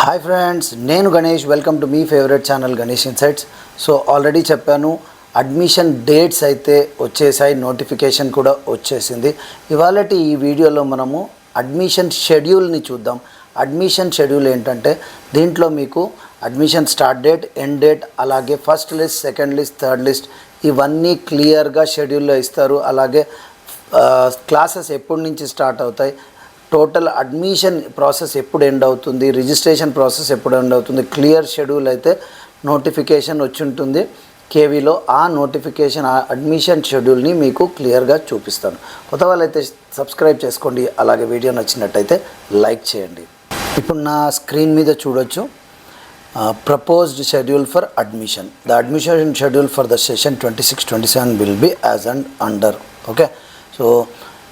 Hi friends, నేను Ganesh. Welcome to me favourite channel Ganesh insights. So already చెప్పాను, admission dates అయితే వచ్చేసాయి, నోటిఫికేషన్ కూడా వచ్చేసింది. ఇవాళటి ఈ వీడియోలో మనము అడ్మిషన్ షెడ్యూల్ని చూద్దాం. అడ్మిషన్ షెడ్యూల్ ఏంటంటే దీంట్లో మీకు admission start date, end date, అలాగే first list, second list, third list ఇవన్నీ క్లియర్గా షెడ్యూల్లో ఇస్తారు. అలాగే క్లాసెస్ ఎప్పటి నుంచి స్టార్ట్ అవుతాయి, టోటల్ అడ్మిషన్ ప్రాసెస్ ఎప్పుడు ఎండ్ అవుతుంది, రిజిస్ట్రేషన్ ప్రాసెస్ ఎప్పుడు ఎండ్ అవుతుంది, క్లియర్ షెడ్యూల్ అయితే నోటిఫికేషన్ వచ్చి ఉంటుంది కేవీలో. ఆ నోటిఫికేషన్, ఆ అడ్మిషన్ షెడ్యూల్ని మీకు క్లియర్గా చూపిస్తాను. కొత్త వాళ్ళైతే సబ్స్క్రైబ్ చేసుకోండి, అలాగే వీడియో నచ్చినట్టయితే లైక్ చేయండి. ఇప్పుడు నా స్క్రీన్ మీద చూడొచ్చు, proposed schedule for admission. The admission schedule for the session 26-27 will be as and under. Okay, so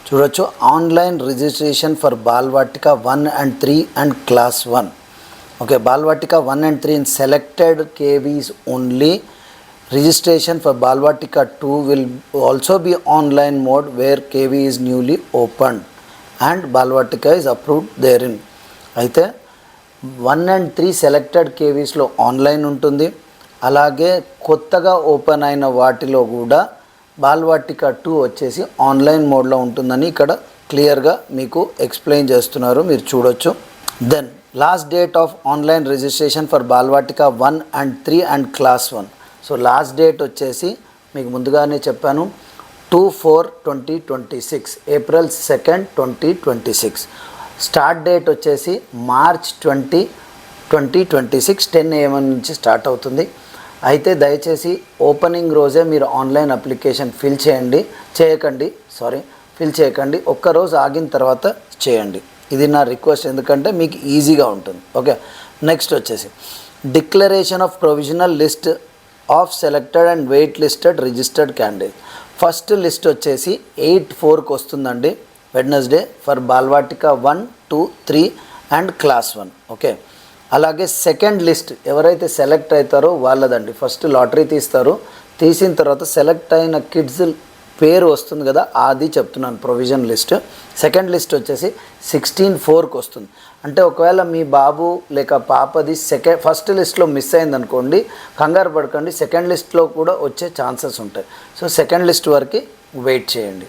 చూడొచ్చు, online registration for Balvatika 1 and 3 and class 1. Okay, Balvatika 1 and 3 in selected KVs only. Registration for Balvatika 2 will also be online mode where KV is newly opened and Balvatika is approved therein. అయితే 1 and 3 selected కేవీస్లో online ఉంటుంది. అలాగే కొత్తగా open అయిన వాటిలో కూడా బాల్వాటిక 2 వచ్చేసి online మోడ్లో ఉంటుందని ఇక్కడ క్లియర్గా మీకు ఎక్స్ప్లెయిన్ చేస్తున్నారు, మీరు చూడొచ్చు. Then last date of online registration for Balvatika 1 and 3 and class 1. So last date వచ్చేసి మీకు ముందుగానే చెప్పాను, 2/4/2026, April 2nd, 2026. స్టార్ట్ డేట్ వచ్చేసి March 20, 2026 10 AM నుంచి స్టార్ట్ అవుతుంది. అయితే దయచేసి ఓపెనింగ్ రోజే మీరు ఆన్లైన్ అప్లికేషన్ ఫిల్ చేయకండి, ఒక్కరోజు ఆగిన తర్వాత చేయండి. ఇది నా రిక్వెస్ట్, ఎందుకంటే మీకు ఈజీగా ఉంటుంది. ఓకే, నెక్స్ట్ వచ్చేసి declaration of provisional list of selected and wait listed registered candidate. First list వచ్చేసి 8/4కి వస్తుందండి, Wednesday, for Balvatika 1, 2, 3 and class 1. Okay, అలాగే సెకండ్ లిస్ట్ ఎవరైతే సెలెక్ట్ అవుతారో వాళ్ళదండి. ఫస్ట్ లాటరీ తీస్తారు, తీసిన తర్వాత సెలెక్ట్ అయిన కిడ్స్ పేరు వస్తుంది కదా, అది చెప్తున్నాను, ప్రొవిజన్ లిస్ట్. సెకండ్ లిస్ట్ వచ్చేసి 16/4కి వస్తుంది. అంటే ఒకవేళ మీ బాబు లేక పాపది ఫస్ట్ లిస్ట్లో మిస్ అయిందనుకోండి, కంగారు పడకండి, సెకండ్ లిస్ట్లో కూడా వచ్చే ఛాన్సెస్ ఉంటాయి. సో సెకండ్ లిస్ట్ వరకు వెయిట్ చేయండి.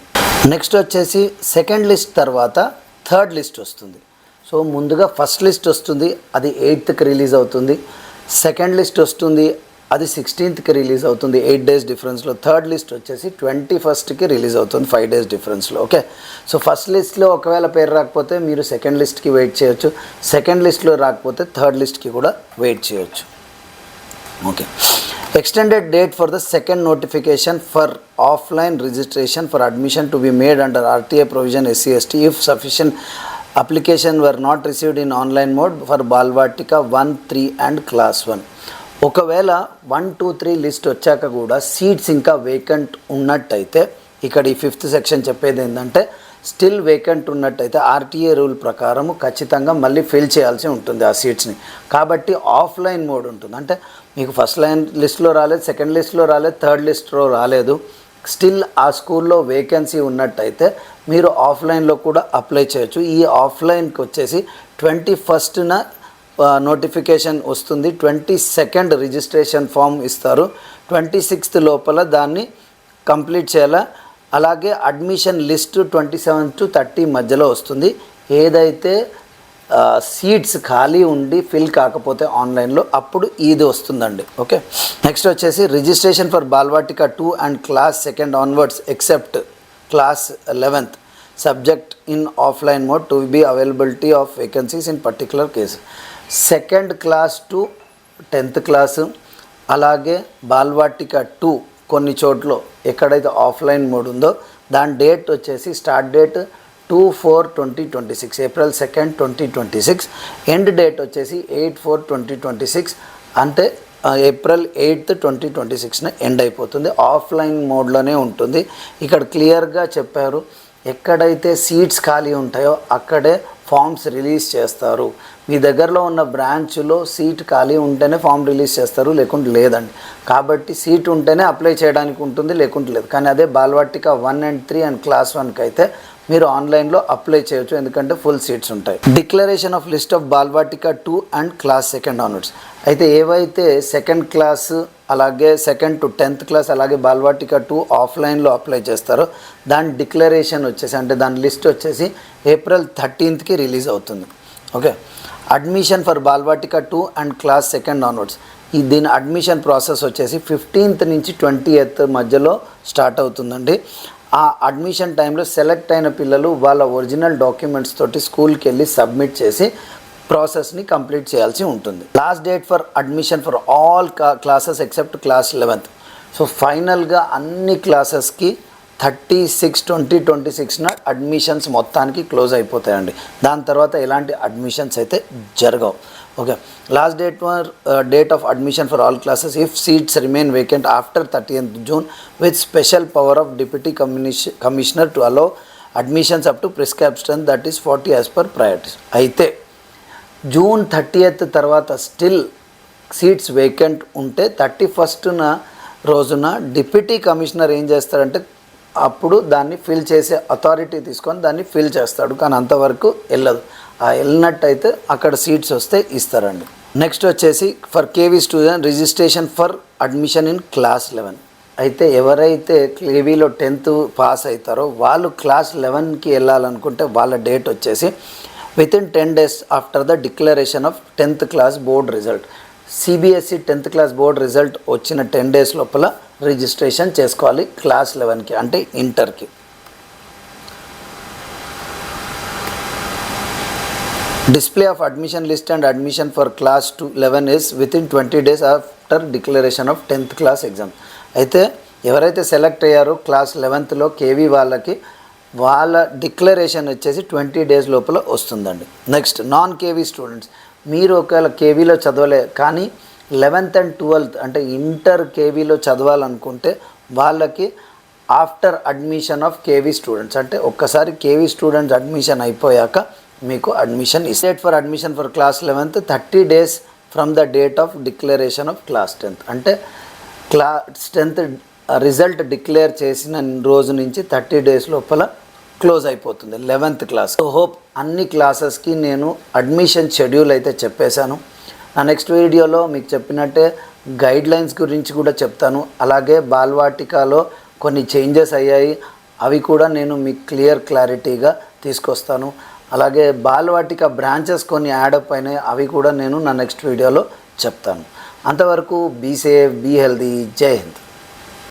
నెక్స్ట్ వచ్చేసి సెకండ్ లిస్ట్ తర్వాత థర్డ్ లిస్ట్ వస్తుంది. సో ముందుగా ఫస్ట్ లిస్ట్ వస్తుంది, అది 8th రిలీజ్ అవుతుంది. సెకండ్ లిస్ట్ వస్తుంది, అది 16th రిలీజ్ అవుతుంది, 8 days డిఫరెన్స్లో. థర్డ్ లిస్ట్ వచ్చేసి 21st రిలీజ్ అవుతుంది, 5 days డిఫరెన్స్లో. ఓకే, సో ఫస్ట్ లిస్ట్లో ఒకవేళ పేరు రాకపోతే మీరు సెకండ్ లిస్ట్కి వెయిట్ చేయొచ్చు, సెకండ్ లిస్ట్లో రాకపోతే థర్డ్ లిస్ట్కి కూడా వెయిట్ చేయొచ్చు. Okay, extended date for the second notification for offline registration for admission to be made under RTA provision SC/ST if sufficient application were not received in online mode for Balvatika 1, 3 and class 1. ఒకవేళ 1, 2, 3 list వచ్చాక కూడా seats ఇంకా vacant ఉన్నట్టయితే, ఇక్కడ ఈ 5th section చెప్పేది ఏంటంటే, still vacant ఉన్నట్టయితే RTA రూల్ ప్రకారం ఖచ్చితంగా మళ్ళీ ఫిల్ చేయాల్సి ఉంటుంది ఆ సీట్స్ని. కాబట్టి ఆఫ్లైన్ మోడ్ ఉంటుంది. అంటే మీకు ఫస్ట్ లైన్ లిస్ట్లో రాలేదు, సెకండ్ లిస్ట్లో రాలేదు, థర్డ్ లిస్ట్లో రాలేదు, స్టిల్ ఆ స్కూల్లో వేకెన్సీ ఉన్నట్టయితే మీరు ఆఫ్లైన్లో కూడా అప్లై చేయొచ్చు. ఈ ఆఫ్లైన్కి వచ్చేసి 21st నోటిఫికేషన్ వస్తుంది, 22nd రిజిస్ట్రేషన్ ఫామ్ ఇస్తారు, 26th లోపల దాన్ని కంప్లీట్ చేయాలా. అలాగే అడ్మిషన్ లిస్ట్ 27 to 30 మధ్యలో వస్తుంది. ఏదైతే సీట్స్ ఖాళీ ఉండి ఫిల్ కాకపోతే ఆన్లైన్లో, అప్పుడు ఇది వస్తుందండి. ఓకే, నెక్స్ట్ వచ్చేసి registration for Balvatika 2 and class 2 onwards except class 11th subject in offline mode to be availability of vacancies in particular case. Second class to 10th class, అలాగే బాల్వాటిక 2 కొన్ని చోట్ల ఎక్కడైతే ఆఫ్లైన్ మోడ్ ఉందో దాని డేట్ వచ్చేసి start date 2/4/2026, April 2nd, 2026. End date వచ్చేసి 8/4/2026, అంటే April 8th, 2026 end అయిపోతుంది. ఆఫ్లైన్ మోడ్లోనే ఉంటుంది. ఇక్కడ క్లియర్గా చెప్పారు, ఎక్కడైతే సీట్స్ ఖాళీ ఉంటాయో అక్కడే ఫామ్స్ రిలీజ్ చేస్తారు. మీ దగ్గరలో ఉన్న బ్రాంచ్లో సీట్ ఖాళీ ఉంటేనే ఫామ్ రిలీజ్ చేస్తారు, లేకుంటే లేదండి. కాబట్టి సీట్ ఉంటేనే అప్లై చేయడానికి ఉంటుంది, లేకుంటే లేదు. కానీ అదే బాల్వాటిక 1 and 3 అండ్ క్లాస్ 1కి అయితే మీరు ఆన్లైన్లో అప్లై చేయొచ్చు, ఎందుకంటే ఫుల్ సీట్స్ ఉంటాయి. Declaration of list of Balvatika 2 and class 2 onwards. అయితే ఏవైతే సెకండ్ క్లాస్ అలాగే 2nd to 10th క్లాస్ అలాగే బాల్వాటిక 2 ఆఫ్లైన్లో అప్లై చేస్తారో దాని డిక్లరేషన్ వచ్చేసి అంటే దాని లిస్ట్ వచ్చేసి April 13th రిలీజ్ అవుతుంది. Okay, admission for Balvatika 2 and class 2 onwards. దీని అడ్మిషన్ ప్రాసెస్ వచ్చేసి 15th నుంచి 20th మధ్యలో స్టార్ట్ అవుతుందండి. ఆ అడ్మిషన్ టైంలో సెలెక్ట్ అయిన పిల్లలు వాళ్ళ ఒరిజినల్ డాక్యుమెంట్స్ తోటి స్కూల్కి వెళ్ళి సబ్మిట్ చేసి ప్రాసెస్ని కంప్లీట్ చేయాల్సి ఉంటుంది. Last date for admission for all classes except class 11th. So ఫైనల్గా అన్ని క్లాసెస్కి 36/20/26న అడ్మిషన్స్ మొత్తానికి క్లోజ్ అయిపోతాయండి. దాని తర్వాత ఎలాంటి అడ్మిషన్స్ అయితే జరగవు. Okay, last date of admission for all classes if seats remain vacant after 30th June with special power of deputy commissioner to allow admissions up to prescribed strength that is 40 as per priorities. అయితే June 30th తర్వాత still seats vacant ఉంటే 31st రోజున deputy commissioner ఏం చేస్తారంటే అప్పుడు దాన్ని fill చేసే authority తీసుకొని దాన్ని ఫిల్ చేస్తాడు, కానీ అంతవరకు వెళ్ళదు. వెళ్ళినట్టయితే అక్కడ సీట్స్ వస్తే ఇస్తారండి. నెక్స్ట్ వచ్చేసి for KV student registration for admission in class 11. అయితే ఎవరైతే కేవీలో 10th పాస్ అవుతారో వాళ్ళు క్లాస్ 11కి వెళ్ళాలనుకుంటే వాళ్ళ డేట్ వచ్చేసి within 10 days after the declaration of 10th class board result. CBSE 10th class board result వచ్చిన 10 days లోపల రిజిస్ట్రేషన్ చేసుకోవాలి క్లాస్ 11కి అంటే ఇంటర్కి. Display of admission list and admission for class 11 is within 20 days after declaration of 10th class exam. అయితే ఎవరైతే select అయ్యారో class 11thలో KV వాళ్ళకి వాళ్ళ డిక్లరేషన్ వచ్చేసి 20 days లోపల వస్తుందండి. నెక్స్ట్ నాన్ కేవీ స్టూడెంట్స్, మీరు ఒకవేళ కేవీలో చదవలే కానీ 11th and 12th అంటే ఇంటర్ కేవీలో చదవాలనుకుంటే వాళ్ళకి after admission of KV students అంటే ఒక్కసారి కేవీ స్టూడెంట్స్ అడ్మిషన్ అయిపోయాక మీకు admission date for admission for class 11th 30 days from the date of declaration of class 10th అంటే క్లాస్ 10th రిజల్ట్ డిక్లేర్ చేసిన రోజు నుంచి 30 days లోపల క్లోజ్ అయిపోతుంది 11th క్లాస్. సో హోప్ అన్ని క్లాసెస్కి నేను అడ్మిషన్ షెడ్యూల్ అయితే చెప్పేశాను. నా నెక్స్ట్ వీడియోలో మీకు చెప్పినట్టే గైడ్లైన్స్ గురించి కూడా చెప్తాను. అలాగే బాల్వాటికాలో కొన్ని చేంజెస్ అయ్యాయి, అవి కూడా నేను మీకు క్లారిటీగా తీసుకొస్తాను. అలాగే బాల్వాటిక బ్రాంచెస్ కొన్ని యాడప్ అయినాయి, అవి కూడా నేను నా నెక్స్ట్ వీడియోలో చెప్తాను. అంతవరకు బీ సేఫ్, బీ హెల్దీ. జై హింద్.